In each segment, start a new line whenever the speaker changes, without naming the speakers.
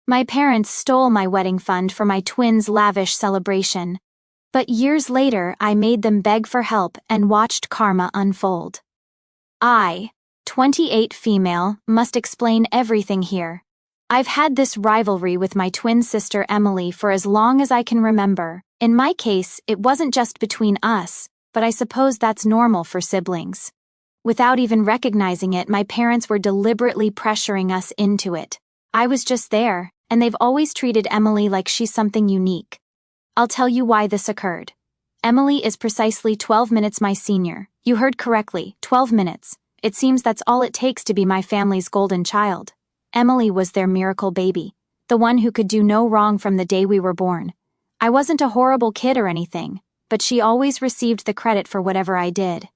My parents stole my wedding fund for my twins' lavish celebration. But years later, I made them beg for help and watched karma unfold. I, 28 female, must explain everything here. I've had this rivalry with my twin sister Emily for as long as I can remember. In my case, it wasn't just between us, but I suppose that's normal for siblings. Without even recognizing it, my parents were deliberately pressuring us into it. I was just there, and they've always treated Emily like she's something unique. I'll tell you why this occurred. Emily is precisely 12 minutes my senior. You heard correctly, 12 minutes. It seems that's all it takes to be my family's golden child. Emily was their miracle baby, the one who could do no wrong from the day we were born. I wasn't a horrible kid or anything, but she always received the credit for whatever I did.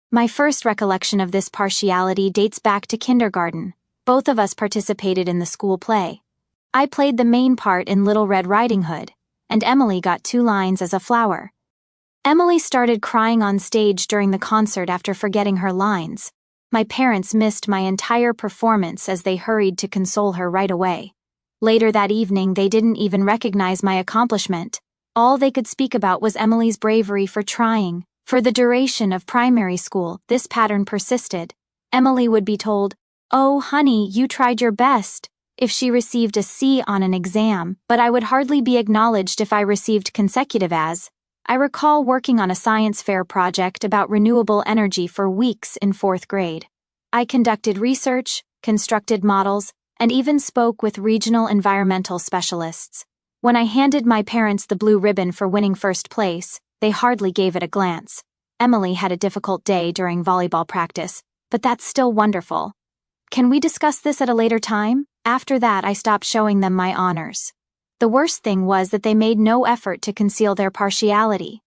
My first recollection of this partiality dates back to kindergarten. Both of us participated in the school play. I played the main part in Little Red Riding Hood, and Emily got 2 lines as a flower. Emily started crying on stage during the concert after forgetting her lines. My parents missed my entire performance as they hurried to console her right away. Later that evening, they didn't even recognize my accomplishment. All they could speak about was Emily's bravery for trying. For the duration of primary school, this pattern persisted. Emily would be told, "Oh, honey, you tried your best," if she received a C on an exam, but I would hardly be acknowledged if I received consecutive A's. I recall working on a science fair project about renewable energy for weeks in 4th grade. I conducted research, constructed models, and even spoke with regional environmental specialists. When I handed my parents the blue ribbon for winning first place, they hardly gave it a glance. Emily had a difficult day during volleyball practice, but that's still wonderful. Can we discuss this at a later time? After that, I stopped showing them my honors. The worst thing was that they made no effort to conceal their partiality.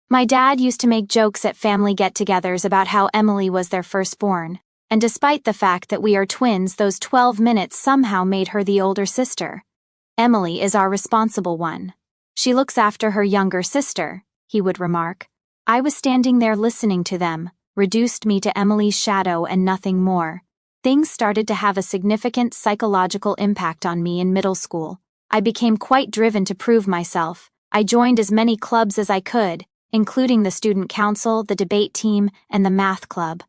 My dad used to make jokes at family get-togethers about how Emily was their firstborn, and despite the fact that we are twins, those 12 minutes somehow made her the older sister. Emily is our responsible one. She looks after her younger sister, he would remark. I was standing there listening to them, reduced me to Emily's shadow and nothing more. Things started to have a significant psychological impact on me in middle school. I became quite driven to prove myself. I joined as many clubs as I could, including the student council, the debate team, and the math club.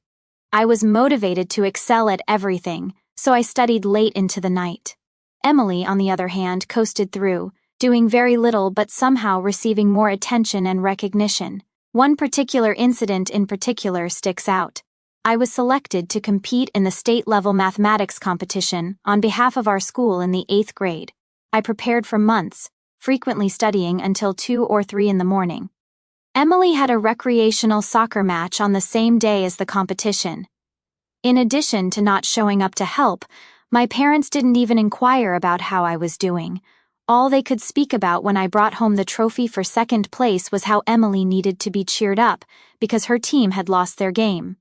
I was motivated to excel at everything, so I studied late into the night. Emily, on the other hand, coasted through, doing very little but somehow receiving more attention and recognition. One particular incident in particular sticks out. I was selected to compete in the state-level mathematics competition on behalf of our school in the 8th grade. I prepared for months, frequently studying until 2 or 3 in the morning. Emily had a recreational soccer match on the same day as the competition. In addition to not showing up to help, my parents didn't even inquire about how I was doing. All they could speak about when I brought home the trophy for 2nd place was how Emily needed to be cheered up because her team had lost their game.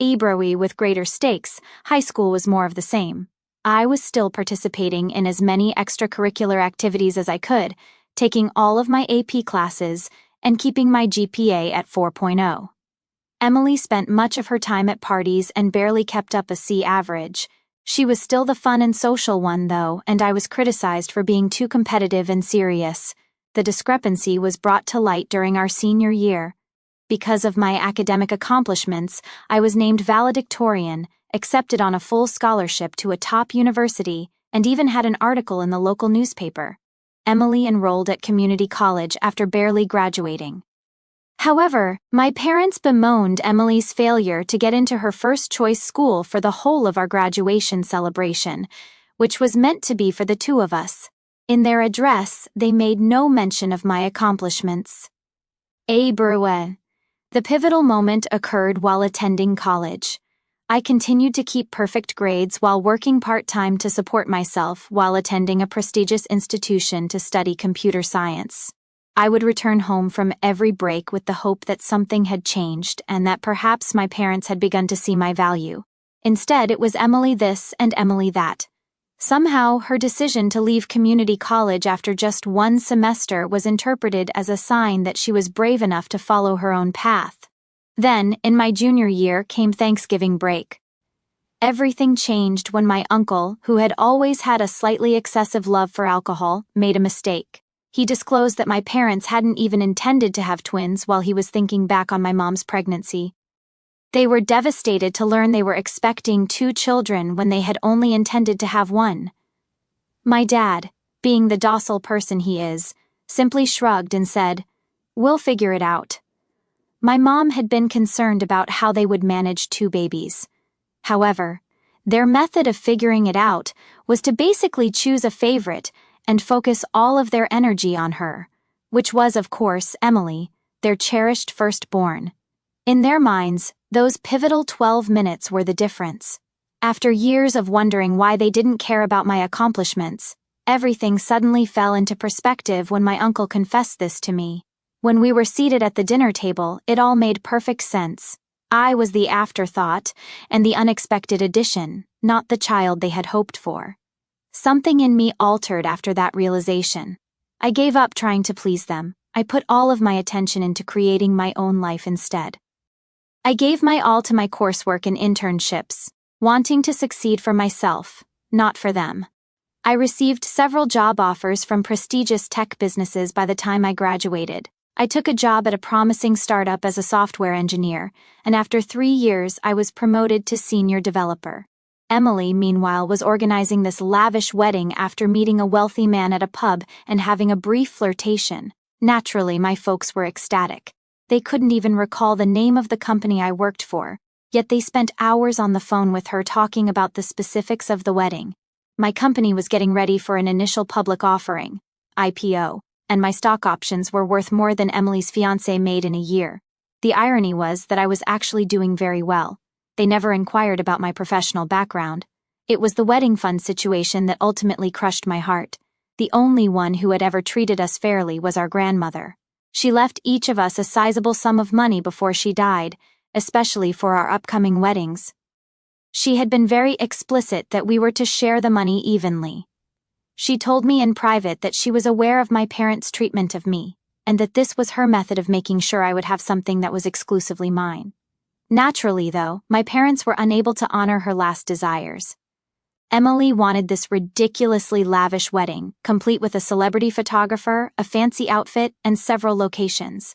Ebrowy with greater stakes, high school was more of the same. I was still participating in as many extracurricular activities as I could, taking all of my AP classes, and keeping my GPA at 4.0. Emily spent much of her time at parties and barely kept up a C average. She was still the fun and social one, though, and I was criticized for being too competitive and serious. The discrepancy was brought to light during our senior year. Because of my academic accomplishments, I was named valedictorian, accepted on a full scholarship to a top university, and even had an article in the local newspaper. Emily enrolled at community college after barely graduating. However, my parents bemoaned Emily's failure to get into her first-choice school for the whole of our graduation celebration, which was meant to be for the 2 of us. In their address, they made no mention of my accomplishments. The pivotal moment occurred while attending college. I continued to keep perfect grades while working part-time to support myself while attending a prestigious institution to study computer science. I would return home from every break with the hope that something had changed and that perhaps my parents had begun to see my value. Instead, it was Emily this and Emily that. Somehow, her decision to leave community college after just 1 semester was interpreted as a sign that she was brave enough to follow her own path. Then, in my junior year, came Thanksgiving break. Everything changed when my uncle, who had always had a slightly excessive love for alcohol, made a mistake. He disclosed that my parents hadn't even intended to have twins while he was thinking back on my mom's pregnancy. They were devastated to learn they were expecting 2 children when they had only intended to have 1. My dad, being the docile person he is, simply shrugged and said, "We'll figure it out." My mom had been concerned about how they would manage 2 babies. However, their method of figuring it out was to basically choose a favorite and focus all of their energy on her, which was, of course, Emily, their cherished firstborn. In their minds, those pivotal 12 minutes were the difference. After years of wondering why they didn't care about my accomplishments, everything suddenly fell into perspective when my uncle confessed this to me. When we were seated at the dinner table, it all made perfect sense. I was the afterthought and the unexpected addition, not the child they had hoped for. Something in me altered after that realization. I gave up trying to please them. I put all of my attention into creating my own life instead. I gave my all to my coursework and internships, wanting to succeed for myself, not for them. I received several job offers from prestigious tech businesses by the time I graduated. I took a job at a promising startup as a software engineer, and after 3 years I was promoted to senior developer. Emily, meanwhile, was organizing this lavish wedding after meeting a wealthy man at a pub and having a brief flirtation. Naturally, my folks were ecstatic. They couldn't even recall the name of the company I worked for, yet they spent hours on the phone with her talking about the specifics of the wedding. My company was getting ready for an initial public offering, IPO, and my stock options were worth more than Emily's fiancé made in a year. The irony was that I was actually doing very well. They never inquired about my professional background. It was the wedding fund situation that ultimately crushed my heart. The only one who had ever treated us fairly was our grandmother. She left each of us a sizable sum of money before she died, especially for our upcoming weddings. She had been very explicit that we were to share the money evenly. She told me in private that she was aware of my parents' treatment of me, and that this was her method of making sure I would have something that was exclusively mine. Naturally, though, my parents were unable to honor her last desires. Emily wanted this ridiculously lavish wedding, complete with a celebrity photographer, a fancy outfit, and several locations.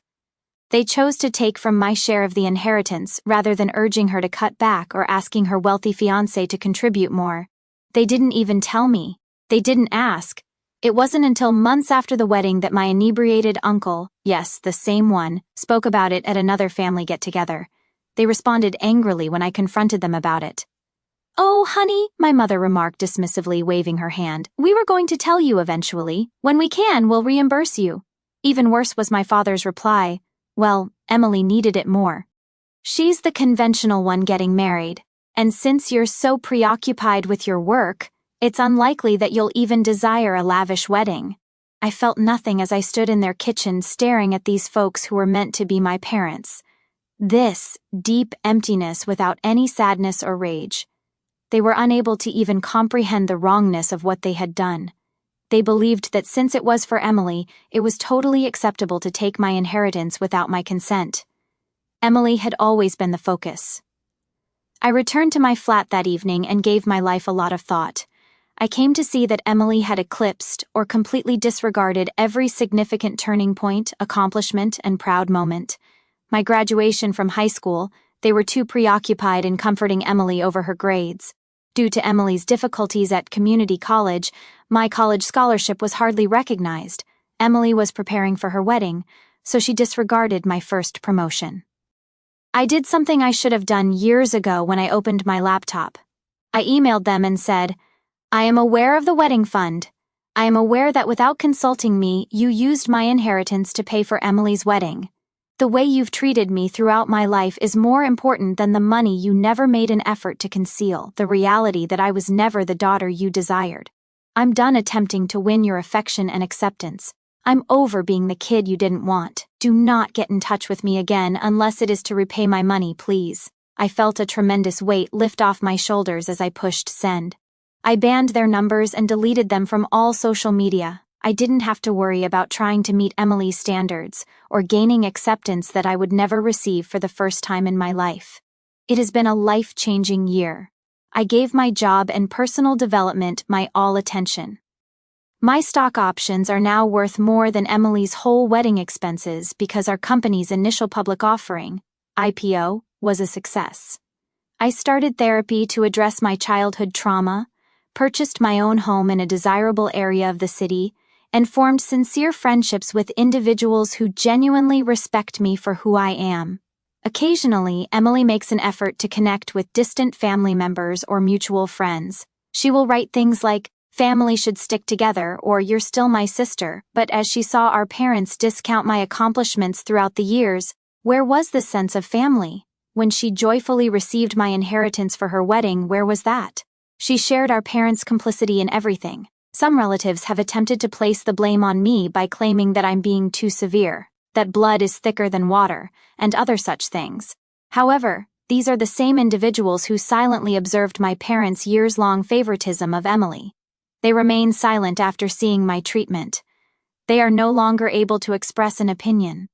They chose to take from my share of the inheritance rather than urging her to cut back or asking her wealthy fiancé to contribute more. They didn't even tell me. They didn't ask. It wasn't until months after the wedding that my inebriated uncle, yes, the same one, spoke about it at another family get-together. They responded angrily when I confronted them about it. "Oh, honey," my mother remarked dismissively, waving her hand. "We were going to tell you eventually. When we can, we'll reimburse you." Even worse was my father's reply, "Well, Emily needed it more. She's the conventional one getting married, and since you're so preoccupied with your work, it's unlikely that you'll even desire a lavish wedding." I felt nothing as I stood in their kitchen staring at these folks who were meant to be my parents. This deep emptiness without any sadness or rage. They were unable to even comprehend the wrongness of what they had done. They believed that since it was for Emily, it was totally acceptable to take my inheritance without my consent. Emily had always been the focus. I returned to my flat that evening and gave my life a lot of thought. I came to see that Emily had eclipsed or completely disregarded every significant turning point, accomplishment, and proud moment. My graduation from high school, they were too preoccupied in comforting Emily over her grades. Due to Emily's difficulties at community college, my college scholarship was hardly recognized. Emily was preparing for her wedding, so she disregarded my first promotion. I did something I should have done years ago when I opened my laptop. I emailed them and said, "I am aware of the wedding fund. I am aware that without consulting me, you used my inheritance to pay for Emily's wedding. The way you've treated me throughout my life is more important than the money you never made an effort to conceal, the reality that I was never the daughter you desired. I'm done attempting to win your affection and acceptance. I'm over being the kid you didn't want. Do not get in touch with me again unless it is to repay my money, please." I felt a tremendous weight lift off my shoulders as I pushed send. I banned their numbers and deleted them from all social media. I didn't have to worry about trying to meet Emily's standards or gaining acceptance that I would never receive for the first time in my life. It has been a life-changing year. I gave my job and personal development my all attention. My stock options are now worth more than Emily's whole wedding expenses because our company's initial public offering, IPO, was a success. I started therapy to address my childhood trauma, purchased my own home in a desirable area of the city, and formed sincere friendships with individuals who genuinely respect me for who I am. Occasionally, Emily makes an effort to connect with distant family members or mutual friends. She will write things like, "Family should stick together," or "You're still my sister," but as she saw our parents discount my accomplishments throughout the years, where was the sense of family? When she joyfully received my inheritance for her wedding, where was that? She shared our parents' complicity in everything. Some relatives have attempted to place the blame on me by claiming that I'm being too severe, that blood is thicker than water, and other such things. However, these are the same individuals who silently observed my parents' years-long favoritism of Emily. They remain silent after seeing my treatment. They are no longer able to express an opinion.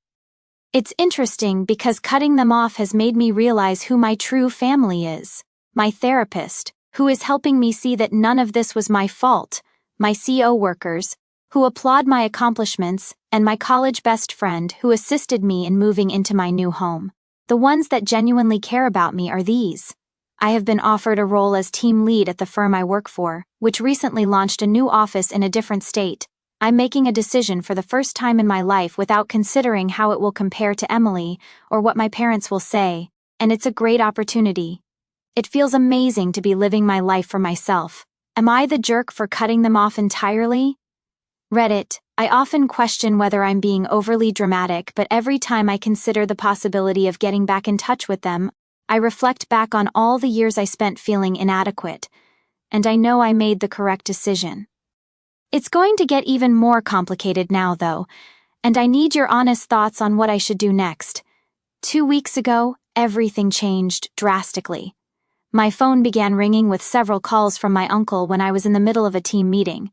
It's interesting because cutting them off has made me realize who my true family is. My therapist, who is helping me see that none of this was my fault, my CO workers, who applaud my accomplishments, and my college best friend who assisted me in moving into my new home. The ones that genuinely care about me are these. I have been offered a role as team lead at the firm I work for, which recently launched a new office in a different state. I'm making a decision for the first time in my life without considering how it will compare to Emily or what my parents will say, and it's a great opportunity. It feels amazing to be living my life for myself. Am I the jerk for cutting them off entirely? Reddit. I often question whether I'm being overly dramatic, but every time I consider the possibility of getting back in touch with them, I reflect back on all the years I spent feeling inadequate, and I know I made the correct decision. It's going to get even more complicated now, though, and I need your honest thoughts on what I should do next. 2 weeks ago, everything changed drastically. My phone began ringing with several calls from my uncle when I was in the middle of a team meeting.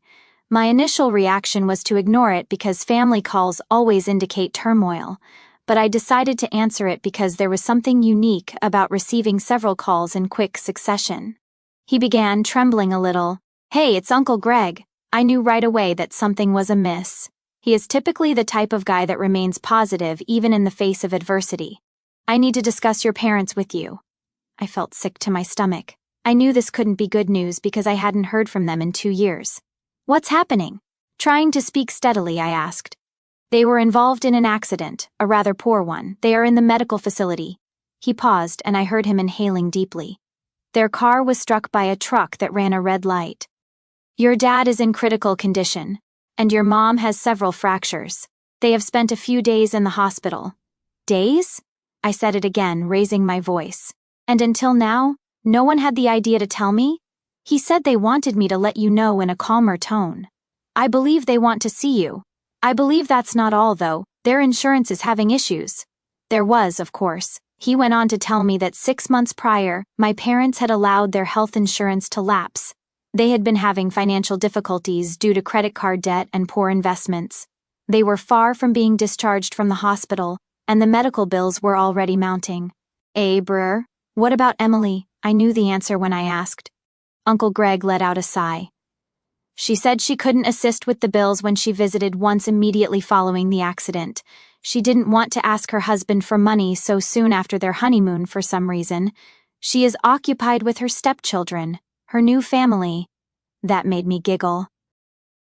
My initial reaction was to ignore it because family calls always indicate turmoil, but I decided to answer it because there was something unique about receiving several calls in quick succession. He began, trembling a little. "Hey, it's Uncle Greg." I knew right away that something was amiss. He is typically the type of guy that remains positive even in the face of adversity. "I need to discuss your parents with you." I felt sick to my stomach. I knew this couldn't be good news because I hadn't heard from them in 2 years. "What's happening?" Trying to speak steadily, I asked. "They were involved in an accident, a rather poor one. They are in the medical facility." He paused and I heard him inhaling deeply. "Their car was struck by a truck that ran a red light. Your dad is in critical condition, and your mom has several fractures. They have spent a few days in the hospital." "Days?" I said it again, raising my voice. "And until now, no one had the idea to tell me?" He said they wanted me to let you know in a calmer tone. "I believe they want to see you. I believe that's not all, though. Their insurance is having issues." There was, of course. He went on to tell me that 6 months prior, my parents had allowed their health insurance to lapse. They had been having financial difficulties due to credit card debt and poor investments. They were far from being discharged from the hospital, and the medical bills were already mounting. Brr. What about Emily?" I knew the answer when I asked. Uncle Greg let out a sigh. "She said she couldn't assist with the bills when she visited once immediately following the accident. She didn't want to ask her husband for money so soon after their honeymoon for some reason. She is occupied with her stepchildren, her new family." That made me giggle.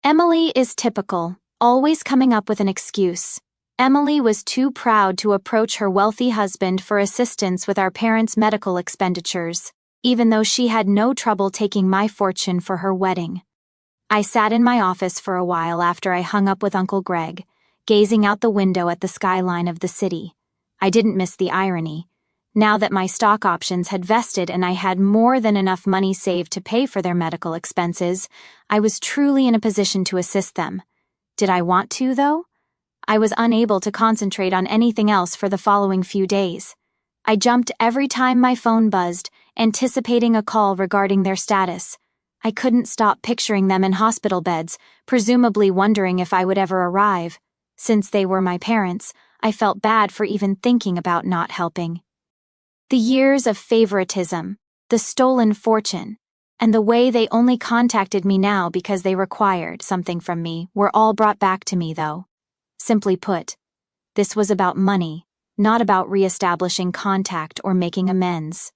Emily is typical, always coming up with an excuse. Emily was too proud to approach her wealthy husband for assistance with our parents' medical expenditures, even though she had no trouble taking my fortune for her wedding. I sat in my office for a while after I hung up with Uncle Greg, gazing out the window at the skyline of the city. I didn't miss the irony. Now that my stock options had vested and I had more than enough money saved to pay for their medical expenses, I was truly in a position to assist them. Did I want to, though? I was unable to concentrate on anything else for the following few days. I jumped every time my phone buzzed, anticipating a call regarding their status. I couldn't stop picturing them in hospital beds, presumably wondering if I would ever arrive. Since they were my parents, I felt bad for even thinking about not helping. The years of favoritism. the stolen fortune, and the way they only contacted me now because they required something from me were all brought back to me, though. Simply put, this was about money, not about re-establishing contact or making amends.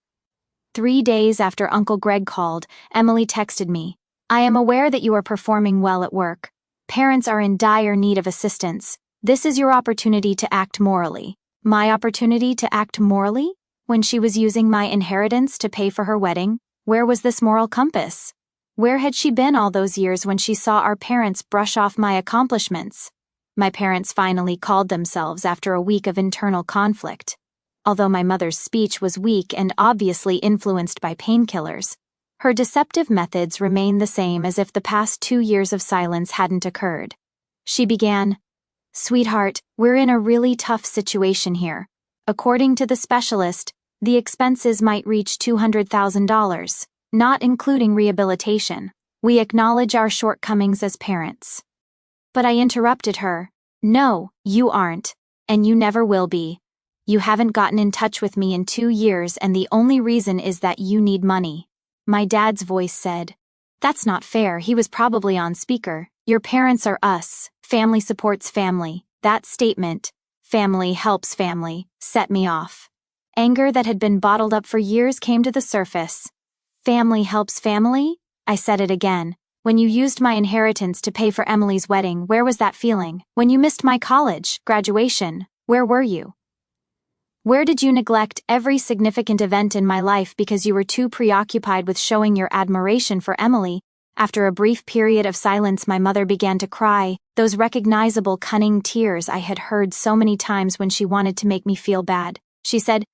3 days after Uncle Greg called, Emily texted me, "I am aware that you are performing well at work. Parents are in dire need of assistance. This is your opportunity to act morally." My opportunity to act morally? When she was using my inheritance to pay for her wedding, where was this moral compass? Where had she been all those years when she saw our parents brush off my accomplishments? My parents finally called themselves after a week of internal conflict. Although my mother's speech was weak and obviously influenced by painkillers, her deceptive methods remained the same as if the past 2 years of silence hadn't occurred. She began, "Sweetheart, we're in a really tough situation here. According to the specialist, the expenses might reach $200,000, not including rehabilitation. We acknowledge our shortcomings as parents." But I interrupted her. "No, you aren't, and you never will be. You haven't gotten in touch with me in 2 years, and the only reason is that you need money." My dad's voice said, "That's not fair." He was probably on speaker. "Your parents are us. Family supports family." That statement, "family helps family," set me off. Anger that had been bottled up for years came to the surface. "Family helps family?" I said it again. "When you used my inheritance to pay for Emily's wedding, where was that feeling? When you missed my college, graduation, where were you? Where did you neglect every significant event in my life because you were too preoccupied with showing your admiration for Emily?" After a brief period of silence, my mother began to cry, those recognizable cunning tears I had heard so many times when she wanted to make me feel bad. She said,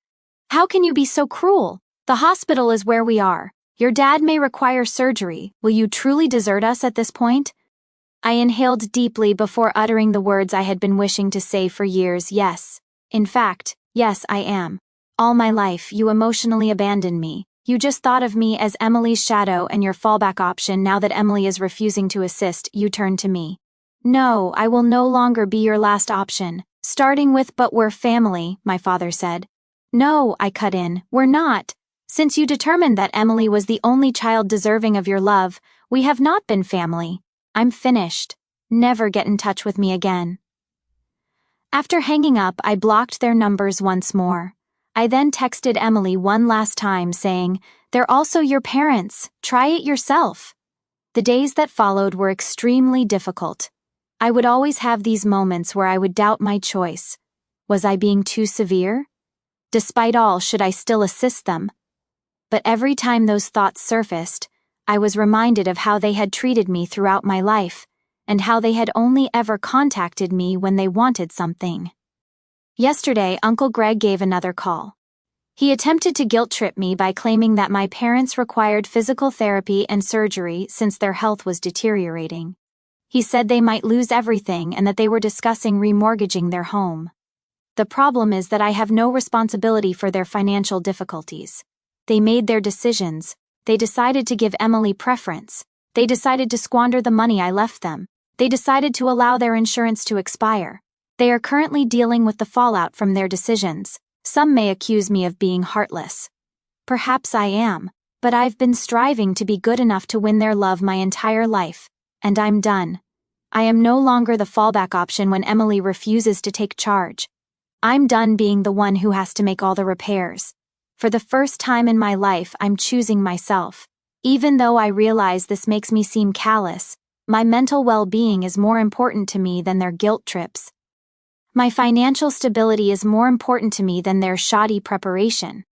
"How can you be so cruel? The hospital is where we are. Your dad may require surgery. Will you truly desert us at this point?" I inhaled deeply before uttering the words I had been wishing to say for years. "Yes. In fact, yes, I am. All my life, you emotionally abandoned me. You just thought of me as Emily's shadow and your fallback option. Now that Emily is refusing to assist, you turn to me. No, I will no longer be your last option. Starting with 'but we're family,'" my father said. "No," I cut in, "we're not. Since you determined that Emily was the only child deserving of your love, we have not been family. I'm finished. Never get in touch with me again." After hanging up, I blocked their numbers once more. I then texted Emily one last time saying, "They're also your parents. Try it yourself." The days that followed were extremely difficult. I would always have these moments where I would doubt my choice. Was I being too severe? Despite all, should I still assist them? But every time those thoughts surfaced, I was reminded of how they had treated me throughout my life, and how they had only ever contacted me when they wanted something. Yesterday, Uncle Greg gave another call. He attempted to guilt-trip me by claiming that my parents required physical therapy and surgery since their health was deteriorating. He said they might lose everything and that they were discussing remortgaging their home. The problem is that I have no responsibility for their financial difficulties. They made their decisions. They decided to give Emily preference. They decided to squander the money I left them. They decided to allow their insurance to expire. They are currently dealing with the fallout from their decisions. Some may accuse me of being heartless. Perhaps I am, but I've been striving to be good enough to win their love my entire life, and I'm done. I am no longer the fallback option when Emily refuses to take charge. I'm done being the one who has to make all the repairs. For the first time in my life, I'm choosing myself. Even though I realize this makes me seem callous, my mental well-being is more important to me than their guilt trips. My financial stability is more important to me than their shoddy preparation.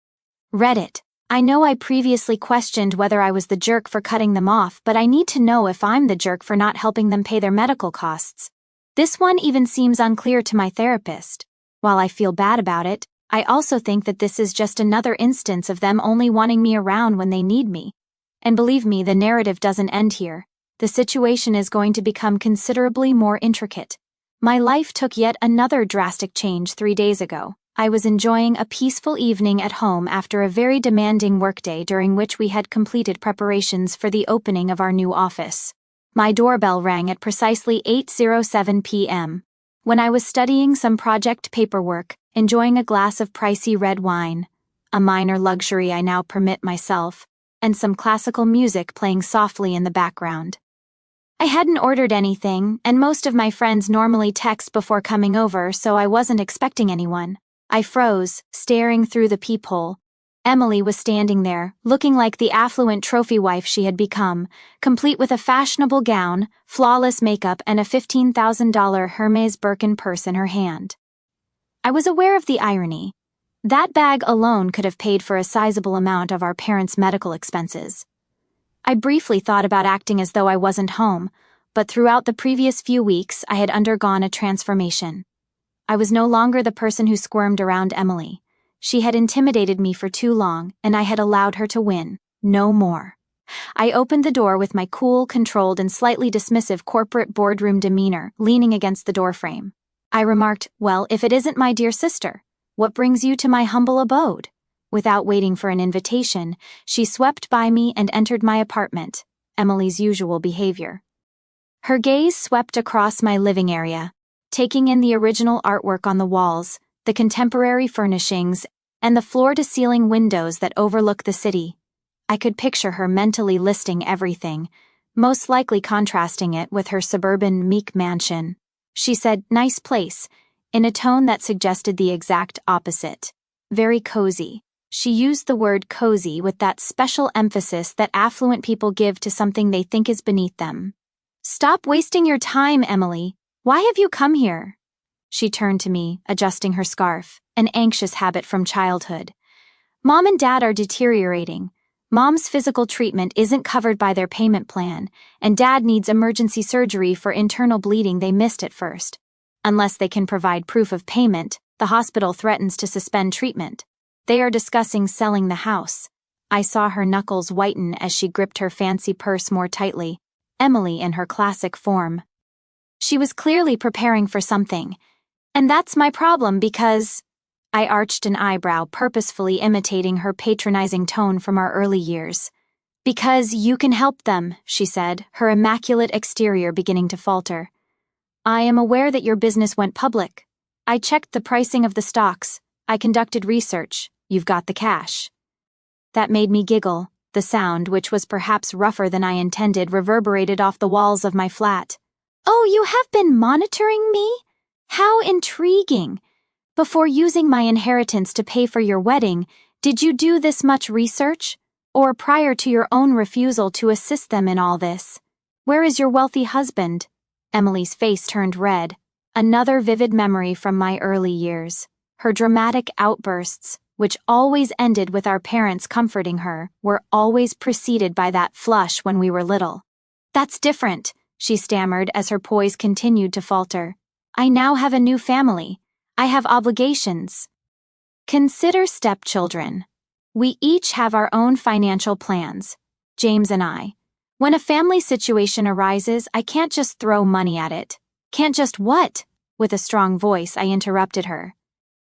Reddit. I know I previously questioned whether I was the jerk for cutting them off, but I need to know if I'm the jerk for not helping them pay their medical costs. This one even seems unclear to my therapist. While I feel bad about it, I also think that this is just another instance of them only wanting me around when they need me. And believe me, the narrative doesn't end here. The situation is going to become considerably more intricate. My life took yet another drastic change 3 days ago. I was enjoying a peaceful evening at home after a very demanding workday during which we had completed preparations for the opening of our new office. My doorbell rang at precisely 8:07 p.m. When I was studying some project paperwork, enjoying a glass of pricey red wine. a minor luxury I now permit myself, and some classical music playing softly in the background. I hadn't ordered anything, and most of my friends normally text before coming over, so I wasn't expecting anyone. I froze, staring through the peephole. Emily was standing there, looking like the affluent trophy wife she had become, complete with a fashionable gown, flawless makeup, and a $15,000 Hermes Birkin purse in her hand. I was aware of the irony. That bag alone could have paid for a sizable amount of our parents' medical expenses. I briefly thought about acting as though I wasn't home, but throughout the previous few weeks I had undergone a transformation. I was no longer the person who squirmed around Emily. She had intimidated me for too long, and I had allowed her to win. No more. I opened the door with my cool, controlled, and slightly dismissive corporate boardroom demeanor, leaning against the doorframe. I remarked, "Well, if it isn't my dear sister, what brings you to my humble abode?" Without waiting for an invitation, she swept by me and entered my apartment, Emily's usual behavior. Her gaze swept across my living area, taking in the original artwork on the walls, the contemporary furnishings, and the floor-to-ceiling windows that overlook the city. I could picture her mentally listing everything, most likely contrasting it with her suburban meek mansion. She said, "Nice place," in a tone that suggested the exact opposite. Very cozy. She used the word cozy with that special emphasis that affluent people give to something they think is beneath them. "Stop wasting your time, Emily. Why have you come here?" She turned to me, adjusting her scarf, an anxious habit from childhood. "Mom and Dad are deteriorating. Mom's physical treatment isn't covered by their payment plan, and Dad needs emergency surgery for internal bleeding they missed at first. Unless they can provide proof of payment, the hospital threatens to suspend treatment. They are discussing selling the house." I saw her knuckles whiten as she gripped her fancy purse more tightly, Emily in her classic form. She was clearly preparing for something. "And that's my problem because—" I arched an eyebrow, purposefully imitating her patronizing tone from our early years. "Because you can help them," she said, her immaculate exterior beginning to falter. "I am aware that your business went public. I checked the pricing of the stocks. I conducted research. You've got the cash." That made me giggle. The sound, which was perhaps rougher than I intended, reverberated off the walls of my flat. "Oh, you have been monitoring me? How intriguing. Before using my inheritance to pay for your wedding, did you do this much research? Or prior to your own refusal to assist them in all this? Where is your wealthy husband?" Emily's face turned red. Another vivid memory from my early years. Her dramatic outbursts, which always ended with our parents comforting her, were always preceded by that flush when we were little. "That's different," she stammered as her poise continued to falter. "I now have a new family. I have obligations." Consider stepchildren. We each have our own financial plans, James and I. When a family situation arises, I can't just throw money at it. "Can't just what?" With a strong voice, I interrupted her.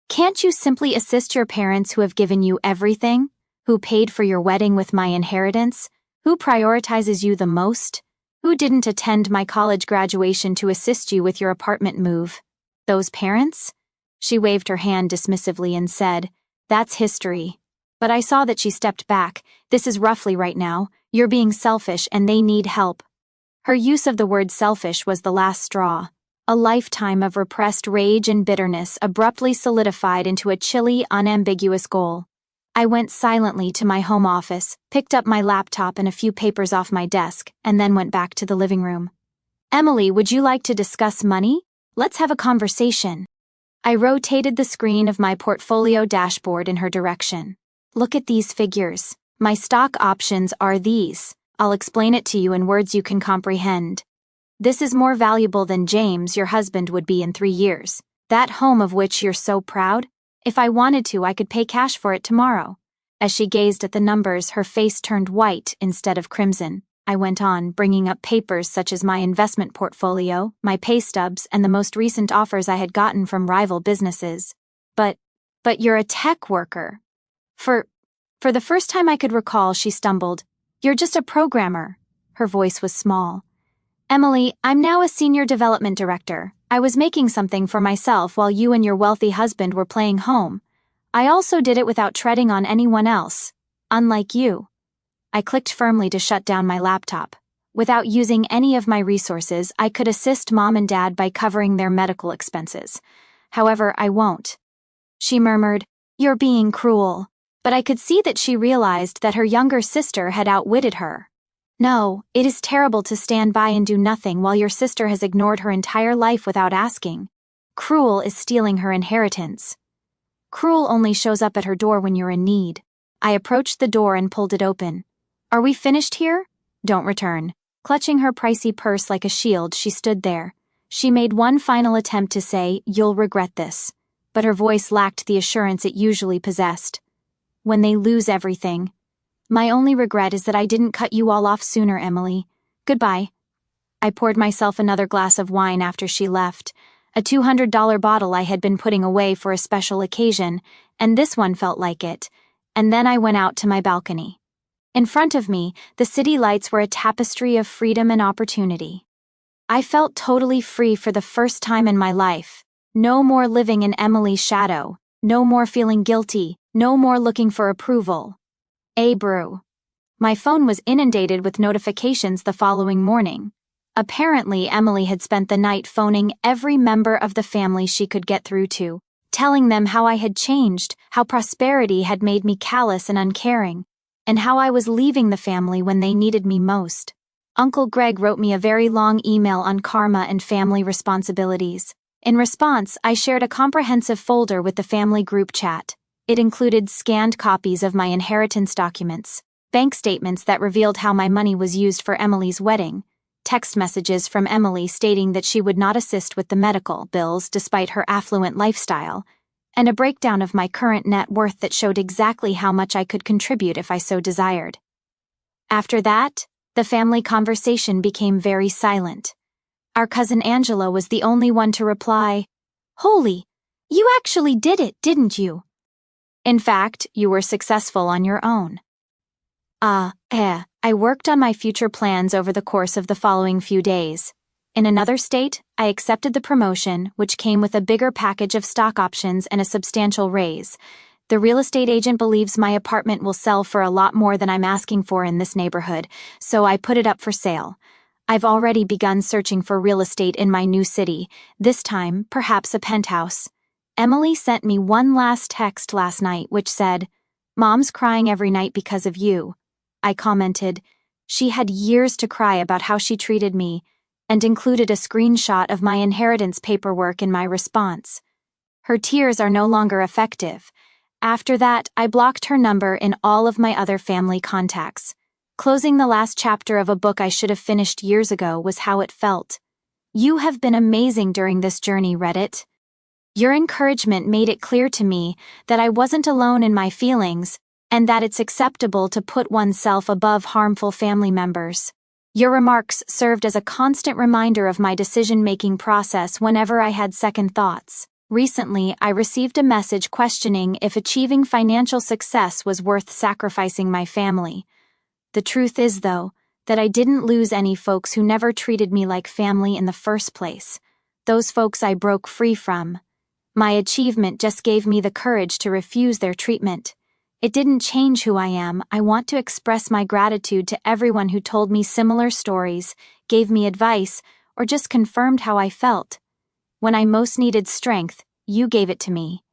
"Can't you simply assist your parents who have given you everything? Who paid for your wedding with my inheritance? Who prioritizes you the most? Who didn't attend my college graduation to assist you with your apartment move? Those parents?" She waved her hand dismissively and said, "That's history." But I saw that she stepped back. "This is roughly right now. You're being selfish and they need help." Her use of the word selfish was the last straw. A lifetime of repressed rage and bitterness abruptly solidified into a chilly, unambiguous goal. I went silently to my home office, picked up my laptop and a few papers off my desk, and then went back to the living room. "Emily, would you like to discuss money? Let's have a conversation." I rotated the screen of my portfolio dashboard in her direction. "Look at these figures. My stock options are these. I'll explain it to you in words you can comprehend. This is more valuable than James, your husband, would be in 3 years. That home of which you're so proud? If I wanted to, I could pay cash for it tomorrow." As she gazed at the numbers, her face turned white instead of crimson. I went on, bringing up papers such as my investment portfolio, my pay stubs, and the most recent offers I had gotten from rival businesses. But you're a tech worker." For the first time I could recall, she stumbled. "You're just a programmer." Her voice was small. "Emily, I'm now a senior development director. I was making something for myself while you and your wealthy husband were playing home. I also did it without treading on anyone else, unlike you. I clicked firmly to shut down my laptop. Without using any of my resources, I could assist Mom and Dad by covering their medical expenses. However, I won't. She murmured, "You're being cruel." But I could see that she realized that her younger sister had outwitted her. "No, it is terrible to stand by and do nothing while your sister has ignored her entire life without asking. Cruel is stealing her inheritance. Cruel only shows up at her door when you're in need." I approached the door and pulled it open. "Are we finished here?" "Don't return." Clutching her pricey purse like a shield, she stood there. She made one final attempt to say, "You'll regret this," but her voice lacked the assurance it usually possessed. "When they lose everything. My only regret is that I didn't cut you all off sooner, Emily. Goodbye." I poured myself another glass of wine after she left. A $200 bottle I had been putting away for a special occasion, and this one felt like it. And then I went out to my balcony. In front of me, the city lights were a tapestry of freedom and opportunity. I felt totally free for the first time in my life. No more living in Emily's shadow. No more feeling guilty. No more looking for approval. Brew. My phone was inundated with notifications the following morning. Apparently, Emily had spent the night phoning every member of the family she could get through to, telling them how I had changed, how prosperity had made me callous and uncaring, and how I was leaving the family when they needed me most. Uncle Greg wrote me a very long email on karma and family responsibilities. In response, I shared a comprehensive folder with the family group chat. It included scanned copies of my inheritance documents, bank statements that revealed how my money was used for Emily's wedding, text messages from Emily stating that she would not assist with the medical bills despite her affluent lifestyle, and a breakdown of my current net worth that showed exactly how much I could contribute if I so desired. After that, the family conversation became very silent. Our cousin Angela was the only one to reply, "Holy, you actually did it, didn't you? In fact, you were successful on your own." I worked on my future plans over the course of the following few days. In another state, I accepted the promotion, which came with a bigger package of stock options and a substantial raise. The real estate agent believes my apartment will sell for a lot more than I'm asking for in this neighborhood, so I put it up for sale. I've already begun searching for real estate in my new city, this time, perhaps a penthouse. Emily sent me one last text last night which said, "Mom's crying every night because of you." I commented, "She had years to cry about how she treated me," and included a screenshot of my inheritance paperwork in my response. Her tears are no longer effective. After that, I blocked her number in all of my other family contacts. Closing the last chapter of a book I should have finished years ago was how it felt. You have been amazing during this journey, Reddit. Your encouragement made it clear to me that I wasn't alone in my feelings, and that it's acceptable to put oneself above harmful family members. Your remarks served as a constant reminder of my decision-making process whenever I had second thoughts. Recently, I received a message questioning if achieving financial success was worth sacrificing my family. The truth is, though, that I didn't lose any folks who never treated me like family in the first place. Those folks I broke free from. My achievement just gave me the courage to refuse their treatment. It didn't change who I am. I want to express my gratitude to everyone who told me similar stories, gave me advice, or just confirmed how I felt. When I most needed strength, you gave it to me.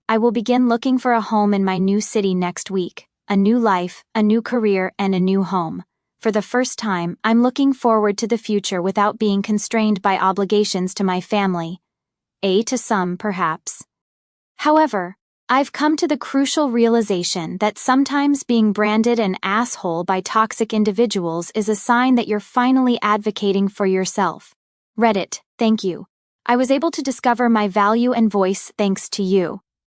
I will begin looking for a home in my new city next week. A new life, a new career, and a new home. For the first time, I'm looking forward to the future without being constrained by obligations to my family. To some, perhaps. However, I've come to the crucial realization that sometimes being branded an asshole by toxic individuals is a sign that you're finally advocating for yourself. Reddit, thank you. I was able to discover my value and voice thanks to you.